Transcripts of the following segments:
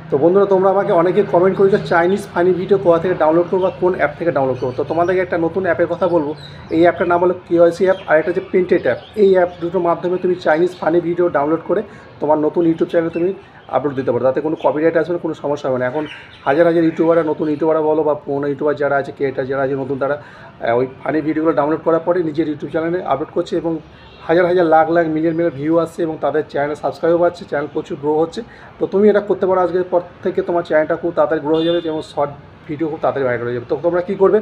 তো বন্ধুরা, তোমরা আমাকে অনেকে কমেন্ট করেছো চাইনিজ ফানি ভিডিও কোথা থেকে ডাউনলোড করবো বা কোন অ্যাপ থেকে ডাউনলোড করবো। তো তোমাদেরকে একটা নতুন অ্যাপের কথা বলবো। এই অ্যাপটার নাম হলো কেওয়াইসি অ্যাপ, আর একটা হচ্ছে প্রিন্টেড অ্যাপ। এই অ্যাপ দুটোর মাধ্যমে তুমি চাইনিজ ফানি ভিডিও ডাউনলোড করে তোমার নতুন ইউটিউব চ্যানেলে তুমি আপলোড দিতে পারো। তাতে কোনো কপিরাইট আসবে না, কোনো সমস্যা হবে না। এখন হাজার হাজার ইউটিউবাররা, নতুন ইউটিউবাররা বলো বা পুরোনো ইউটিউবার যারা আছে, ক্রিয়েটার যারা আছে নতুন, তারা ওই ফানি ভিডিওগুলো ডাউনলোড করার পরে নিজের ইউটিউব চ্যানেলে আপলোড করছে এবং হাজার হাজার lakh lakh million million view আসছে এবং তাদের চ্যানেলে সাবস্ক্রাইবও বাড়ছে, চ্যানেল প্রচুর গ্রো হচ্ছে। তো তুমি এটা করতে পারো। আজকের পর থেকে তোমার চ্যানেলটা খুব তাড়াতাড়ি গ্রো হয়ে যাবে এবং শর্ট ভিডিও খুব তাড়াতাড়ি ভাইরাল হয়ে যাবে। তো তোমরা কী করবে,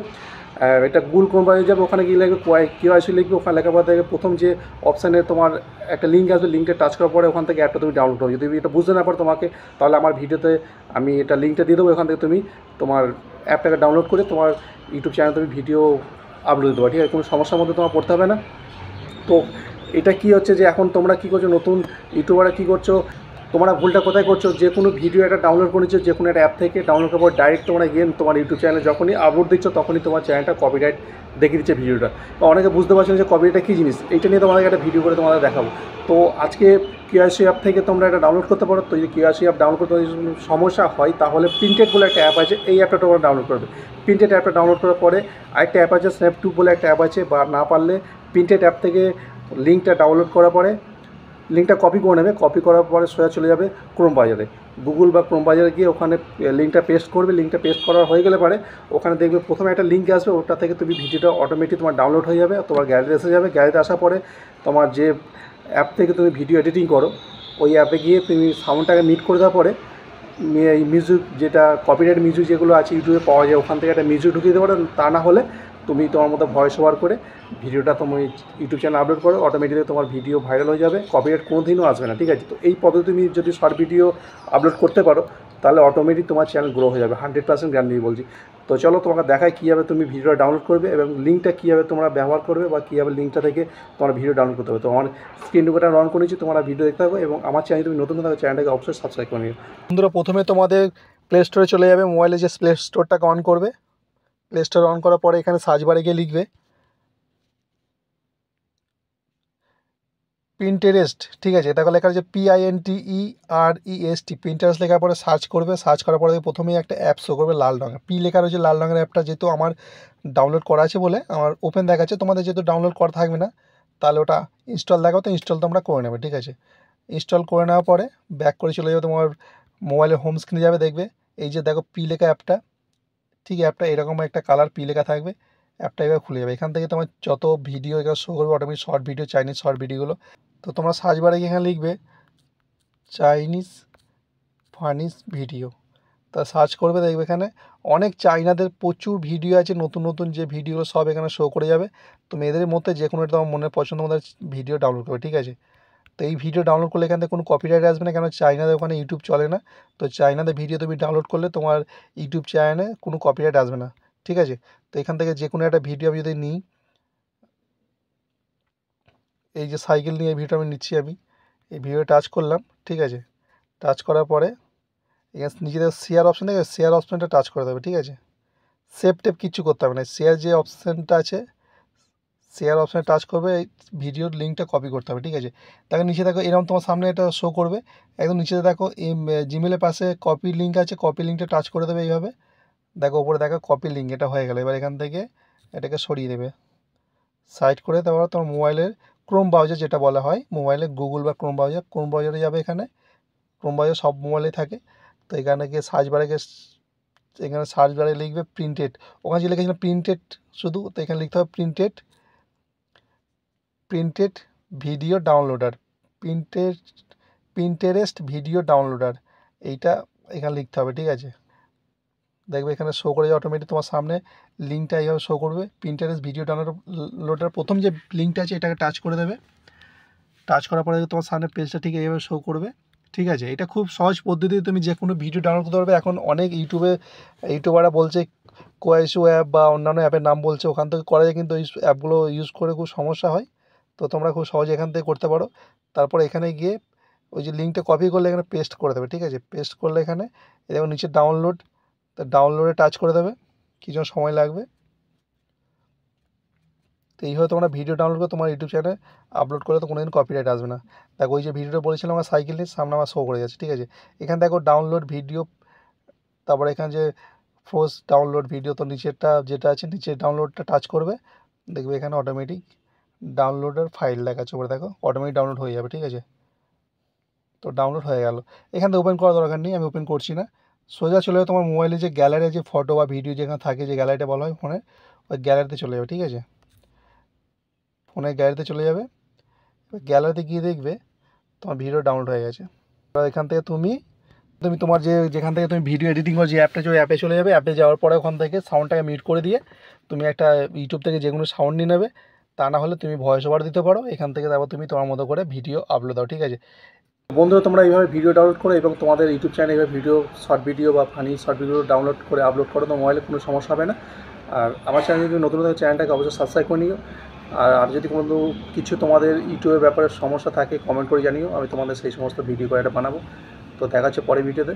এটা গুগল ক্রোম ব্রাউজারে যাবে, ওখানে গিয়ে লিখবে কেওয়াইসি লিখবে। ওখানে লেখার পর থেকে প্রথম যে অপশানে তোমার একটা লিঙ্ক আসবে, লিঙ্কটা টাচ করার পরে ওখান থেকে অ্যাপটা তুমি ডাউনলোড করো। যদি এটা বুঝতে না পারো তোমাকে, তাহলে আমার ভিডিওতে আমি এটা লিঙ্কটা দিয়ে দেবো। ওখান থেকে তুমি তোমার অ্যাপটাকে ডাউনলোড করে তোমার ইউটিউব চ্যানেলে তুমি ভিডিও আপলোড দিতে পারো। ঠিক আছে, কোনো সমস্যার মধ্যে তোমার পড়তে হবে না। তো এটা কি হচ্ছে যে এখন তোমরা কী করছো, নতুন ইউটিউবাররা কী করছো, তোমরা ভুলটা কোথায় করছো, যে কোনো ভিডিও একটা ডাউনলোড করে নিচ্ছো, যে কোনো একটা অ্যাপ থেকে ডাউনলোড করার পর ডাইরেক্ট তোমরা গিয়ে তোমার ইউটিউব চ্যানেলে যখনই আপলোড দিচ্ছ তখনই তোমার চ্যানেলটা কপিরাইট দেখিয়ে দিচ্ছে ভিডিওটা। তো অনেকে বুঝতে পারছো না যে কপিরাইটটা কী জিনিস। এইটা নিয়ে তোমাদেরকে একটা ভিডিও করে তোমাদের দেখাবো। তো আজকে কেওয়াইসি অ্যাপ থেকে তোমরা এটা ডাউনলোড করতে পারো। তো যদি কেওয়াইসি অ্যাপ ডাউনলোড করতে যদি সমস্যা হয়, তাহলে প্রিন্টেড বলে একটা অ্যাপ আছে, এই অ্যাপটা তোমরা ডাউনলোড করবে। প্রিন্টেড অ্যাপটা ডাউনলোড করার পরে আরেকটা অ্যাপ আছে, স্ন্যাপটুব বলে একটা অ্যাপ আছে, বা না পারলে প্রিন্টেড অ্যাপ থেকে লিঙ্কটা ডাউনলোড করার পরে লিঙ্কটা কপি করে নেবে। কপি করার পরে সোজা চলে যাবে ক্রোম বাজারে, গুগল বা ক্রোম বাজারে গিয়ে ওখানে লিঙ্কটা পেস্ট করবে। লিঙ্কটা পেস্ট করা হয়ে গেলে পরে ওখানে দেখবে প্রথমে একটা লিঙ্ক আসবে, ওটা থেকে তুমি ভিডিওটা অটোমেটিক তোমার ডাউনলোড হয়ে যাবে, তোমার গ্যালারিতে এসে যাবে। গ্যালারিতে আসার পরে তোমার যে অ্যাপ থেকে তুমি ভিডিও এডিটিং করো, ওই অ্যাপে গিয়ে তুমি সাউন্ডটাকে মিট করে দেওয়ার পরে এই মিউজিক, যেটা কপিরাইট মিউজিক যেগুলো আছে ইউটিউবে পাওয়া যায়, ওখান থেকে একটা মিউজিক ঢুকিয়ে দিতে পারো। তা না হলে তুমি তোমার মতো ভয়েস ওভার করে ভিডিওটা তুমি ইউটিউব চ্যানেলে আপলোড করো, অটোমেটিকলি তোমার ভিডিও ভাইরাল হয়ে যাবে, কপিরাইট কোনো দিনও আসবে না। ঠিক আছে, তো এই পদ্ধতি তুমি যদি শর্ট ভিডিও আপলোড করতে পারো, তাহলে অটোমেটিক তোমার চ্যানেল গ্রো হয়ে যাবে, 100% গ্যারান্টি বলছি। তো চলো তোমাকে দেখায় কীভাবে তুমি ভিডিওটা ডাউনলোড করবে এবং লিঙ্কটা কীভাবে তোমরা ব্যবহার করবে বা কীভাবে লিঙ্কটা থেকে তোমার ভিডিও ডাউনলোড করতে হবে। তো আমার স্ক্রিন রেকর্ডার অন করেছি, তোমরা ভিডিও দেখতে থাকো এবং আমার চ্যানেল তুমি নতুন থাকো, চ্যানেলটাকে অবশ্যই সাবস্ক্রাইব করে নিও। বন্ধুরা, প্রথমে তোমাদের প্লে স্টোরে চলে যাবে, মোবাইলে যে প্লে স্টোরটাকে অন করবে। প্লে স্টোর অন করার পরে এখানে সার্চ বারে গিয়ে লিখবে পিন্টারেস্ট। ঠিক আছে, এটা লেখা আছে PINTEREST, পিন্টারেস্ট লেখার পরে সার্চ করবে। সার্চ করার পরে প্রথমেই একটা অ্যাপ শো করবে লাল রঙের, পি লেখা রয়েছে লাল রঙের অ্যাপটা। যেহেতু আমার ডাউনলোড করা আছে বলে আমার ওপেন দেখাচ্ছে, তোমাদের যেহেতু ডাউনলোড করা থাকবে না তাহলে ওটা ইনস্টল দেখাও, তো ইনস্টল তোমরা করে নেবে। ঠিক আছে, ইনস্টল করে নেওয়ার পরে ব্যাক করে চলে যাবে, তোমার মোবাইলের হোম স্ক্রিনে যাবে, দেখবে এই যে দেখো পি লেখা অ্যাপটা। ঠিক অ্যাপটা এরকম একটা কালার পি লেখা থাকবে, অ্যাপটা এবার খুলে যাবে। এখান থেকে তোমার যত ভিডিও এখানে শো করবে automatic, short video, Chinese short ভিডিওগুলো। তো তোমরা সার্চ বারে গিয়ে এখানে লিখবে চাইনিজ ফানিস ভিডিও, তা সার্চ করবে, দেখবে এখানে অনেক চাইনাদের প্রচুর ভিডিও আছে, নতুন নতুন যে ভিডিওগুলো সব এখানে শো করে যাবে। তুমি এদের মধ্যে যে কোনো একটা তোমার মনের পছন্দ মতো ভিডিও ডাউনলোড করবে। ঠিক আছে, তো এই ভিডিও ডাউনলোড করলে এখান থেকে কোনো কপিরাইট আসবে না, কেন চাইনাদের ওখানে ইউটিউব চলে না। তো চাইনাদের ভিডিও তুমি ডাউনলোড করলে তোমার ইউটিউব চ্যানেলে কোনো কপিরাইট আসবে না। ঠিক আছে, তো এখান থেকে যে কোনো একটা ভিডিও আমি যদি নিই, এই যে সাইকেল নিয়ে ভিডিও আমি নিচ্ছি, আমি এই ভিডিও টাচ করলাম। ঠিক আছে, টাচ করার পরে এখানে নিজেদের শেয়ার অপশান থেকে শেয়ার অপশানটা টাচ করে দেবে। ঠিক আছে, সেভ টেপ কিচ্ছু করতে হবে না, শেয়ার যে অপশানটা আছে শেয়ার অপশানে টাচ করবে, এই ভিডিওর লিঙ্কটা কপি করতে হবে। ঠিক আছে, দেখো নিচে দেখো এরকম তোমার সামনে এটা শো করবে, একদম নিচে দেখো এই জিমেলের পাশে কপি লিঙ্ক আছে, কপি লিঙ্কটা টাচ করে দেবে এইভাবে। দেখো ওপরে দেখো কপি লিঙ্ক, এটা হয়ে গেল। এবার এখান থেকে এটাকে সরিয়ে দেবে সাইড করে। তারপর তোমার মোবাইলের ক্রোম ব্রাউজার যেটা বলা হয়, মোবাইলে গুগল বা ক্রোম ব্রাউজারে যাবে। এখানে ক্রোম ব্রাউজার সব মোবাইলেই থাকে। তো এখানে গিয়ে সার্চ বারে গিয়ে এখানে সার্চ বারে লিখবে প্রিন্টেড, ওখানে যে লিখেছিলাম প্রিন্টেড শুধু, তো এখানে লিখতে হবে printed printed video downloader, printed Pinterest video downloader, এইটা এখানে লিখতে হবে। ঠিক আছে, দেখবে এখানে শো করে যাবে অটোমেটিক তোমার সামনে, লিঙ্কটা এইভাবে শো করবে। প্রিন্টারেস্ট ভিডিও ডাউনলোডার প্রথম যে লিঙ্কটা আছে এটাকে টাচ করে দেবে। টাচ করার পরে তোমার সামনে পেজটা ঠিক এইভাবে শো করবে। ঠিক আছে, এটা খুব সহজ পদ্ধতিতে তুমি যে কোনো ভিডিও ডাউনলোড করতে পারবে। এখন অনেক ইউটিউবাররা বলছে কোয়াইশো অ্যাপ বা অন্যান্য অ্যাপের নাম বলছে, ওখান থেকে করা যায়, কিন্তু এই অ্যাপগুলো ইউজ করে খুব সমস্যা হয়। তো তোমরা খুব সহজে এখান থেকে করতে পারো। তারপর এখানে গিয়ে ওই যে লিঙ্কটা কপি করলে এখানে পেস্ট করে দেবে। ঠিক আছে, পেস্ট করলে এখানে এবং নিচে ডাউনলোড, তা ডাউনলোডে টাচ করে দেবে, কিছু সময় লাগবে। তো এইভাবে তোমরা ভিডিও ডাউনলোড করে তোমার ইউটিউব চ্যানেলে আপলোড করলে তো কোনোদিন কপিরাইট আসবে না। দেখো ওই যে ভিডিওটা বলেছিলাম আমার সাইকেল নিয়ে, সামনে আমার শো করে যাচ্ছে, ঠিক আছে। এখানে দেখো ডাউনলোড ভিডিও, তারপরে এখানে যে ফোর্স ডাউনলোড ভিডিও, তো নিচেরটা যেটা আছে নিচের ডাউনলোডটা টাচ করবে, দেখবে এখানে অটোমেটিক ডাউনলোডের ফাইল দেখাচ্ছে উপরে, দেখো অটোমেটিক ডাউনলোড হয়ে যাবে, ঠিক আছে। তো ডাউনলোড হয়ে গেল। এখান থেকে ওপেন করার দরকার নেই, আমি ওপেন করছি না। সোজা চলে যাবে তোমার মোবাইলে যে গ্যালারি যে ফটো বা ভিডিও যেখানে থাকে, যে গ্যালারিটা বলা হয় ফোনে, ওই গ্যালারিতে চলে যাবে, ঠিক আছে। ফোনের গ্যালারিতে চলে যাবে, গ্যালারিতে গিয়ে দেখবে তোমার ভিডিও ডাউনলোড হয়ে গেছে। এবার এখান থেকে তুমি তুমি তোমার যেখান থেকে তুমি ভিডিও এডিটিং করো যে অ্যাপটা, যে অ্যাপে চলে যাবে। অ্যাপে যাওয়ার পরে ওখান থেকে সাউন্ডটাকে মিউট করে দিয়ে তুমি একটা ইউটিউব থেকে যে কোনো সাউন্ড নিয়ে নেবে, তা না হলে তুমি ভয়েস ওভার দিতে পারো। এখান থেকে তারপর তুমি তোমার মতো করে ভিডিও আপলোড দাও, ঠিক আছে। বন্ধুরা তোমরা এইভাবে ভিডিও ডাউনলোড করো এবং তোমাদের ইউটিউব চ্যানেলে এইভাবে ভিডিও, শর্ট ভিডিও বা ফানি শর্ট ভিডিও ডাউনলোড করে আপলোড করো, তো মোবাইলে কোনো সমস্যা হবে না। আর আমার চ্যানেল যদি নতুন নতুন, চ্যানেলটাকে অবশ্যই সাবস্ক্রাইব করে নিও। আর যদি কোনো কিছু তোমাদের ইউটিউবের ব্যাপারে সমস্যা থাকে কমেন্ট করে জানিও, আমি তোমাদের সেই সমস্ত ভিডিও করে বানাবো। তো দেখা হচ্ছে পরের ভিডিওতে।